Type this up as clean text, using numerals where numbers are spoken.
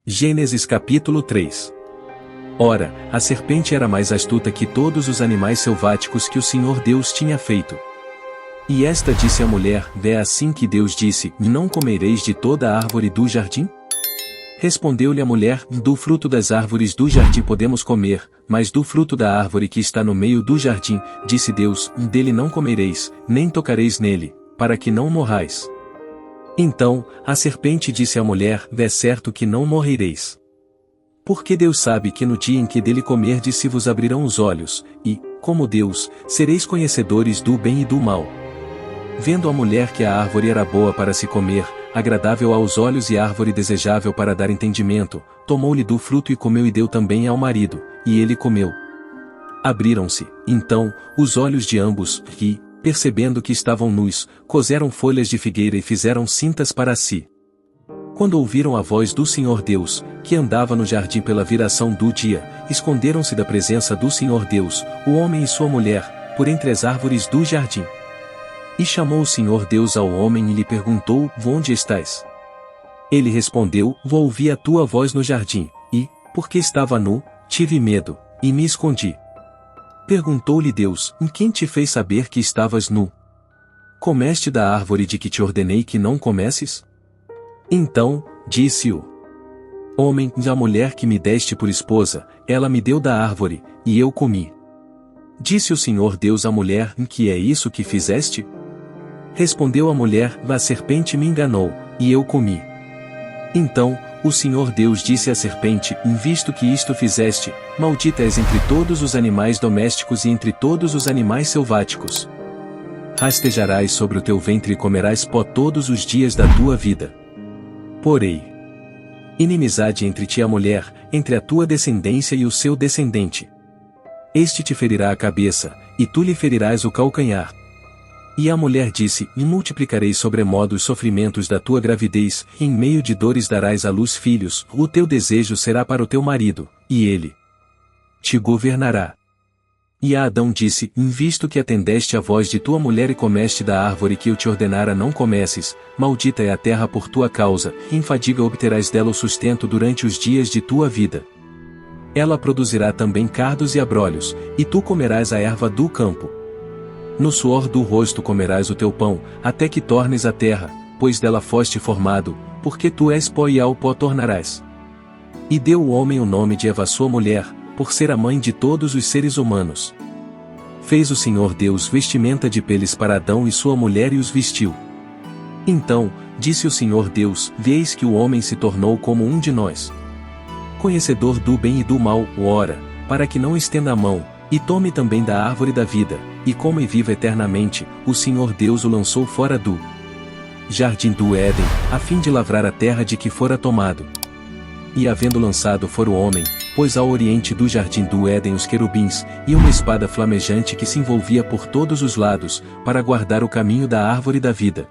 Gênesis capítulo 3. Ora, a serpente era mais astuta que todos os animais selváticos que o Senhor Deus tinha feito. E esta disse à mulher: é assim que Deus disse: não comereis de toda a árvore do jardim? Respondeu-lhe a mulher: do fruto das árvores do jardim podemos comer, mas do fruto da árvore que está no meio do jardim, disse Deus: dele não comereis, nem tocareis nele, para que não morrais. Então, a serpente disse à mulher: é certo que não morrereis. Porque Deus sabe que no dia em que dele comerdes se vos abrirão os olhos, e, como Deus, sereis conhecedores do bem e do mal. Vendo a mulher que a árvore era boa para se comer, agradável aos olhos e árvore desejável para dar entendimento, tomou-lhe do fruto e comeu e deu também ao marido, e ele comeu. Abriram-se, então, os olhos de ambos, e, percebendo que estavam nus, coseram folhas de figueira e fizeram cintas para si. Quando ouviram a voz do Senhor Deus, que andava no jardim pela viração do dia, esconderam-se da presença do Senhor Deus, o homem e sua mulher, por entre as árvores do jardim. E chamou o Senhor Deus ao homem e lhe perguntou: onde estás? Ele respondeu: ouvi a tua voz no jardim, e, porque estava nu, tive medo, e me escondi. Perguntou-lhe Deus: quem te fez saber que estavas nu? Comeste da árvore de que te ordenei que não comesses? Então, disse o homem: a mulher que me deste por esposa, ela me deu da árvore, e eu comi. Disse o Senhor Deus à mulher: que é isso que fizeste? Respondeu a mulher: a serpente me enganou, e eu comi. Então, o Senhor Deus disse à serpente: visto que isto fizeste, maldita és entre todos os animais domésticos e entre todos os animais selváticos. Rastejarás sobre o teu ventre e comerás pó todos os dias da tua vida. Porém, inimizade entre ti e a mulher, entre a tua descendência e o seu descendente. Este te ferirá a cabeça, e tu lhe ferirás o calcanhar. E a mulher disse: multiplicarei sobremodo os sofrimentos da tua gravidez, e em meio de dores darás à luz filhos, o teu desejo será para o teu marido, e ele te governará. E a Adão disse: visto que atendeste à voz de tua mulher e comeste da árvore que eu te ordenara não comesses, maldita é a terra por tua causa, e em fadiga obterás dela o sustento durante os dias de tua vida. Ela produzirá também cardos e abrolhos, e tu comerás a erva do campo. No suor do rosto comerás o teu pão, até que tornes a terra, pois dela foste formado, porque tu és pó e ao pó tornarás. E deu o homem o nome de Eva sua mulher, por ser a mãe de todos os seres humanos. Fez o Senhor Deus vestimenta de peles para Adão e sua mulher e os vestiu. Então, disse o Senhor Deus: eis que o homem se tornou como um de nós, conhecedor do bem e do mal. Ora, para que não estenda a mão, e tome também da árvore da vida, e coma e viva eternamente, o Senhor Deus o lançou fora do jardim do Éden, a fim de lavrar a terra de que fora tomado. E havendo lançado fora o homem, pôs ao oriente do jardim do Éden os querubins, e uma espada flamejante que se envolvia por todos os lados, para guardar o caminho da árvore da vida.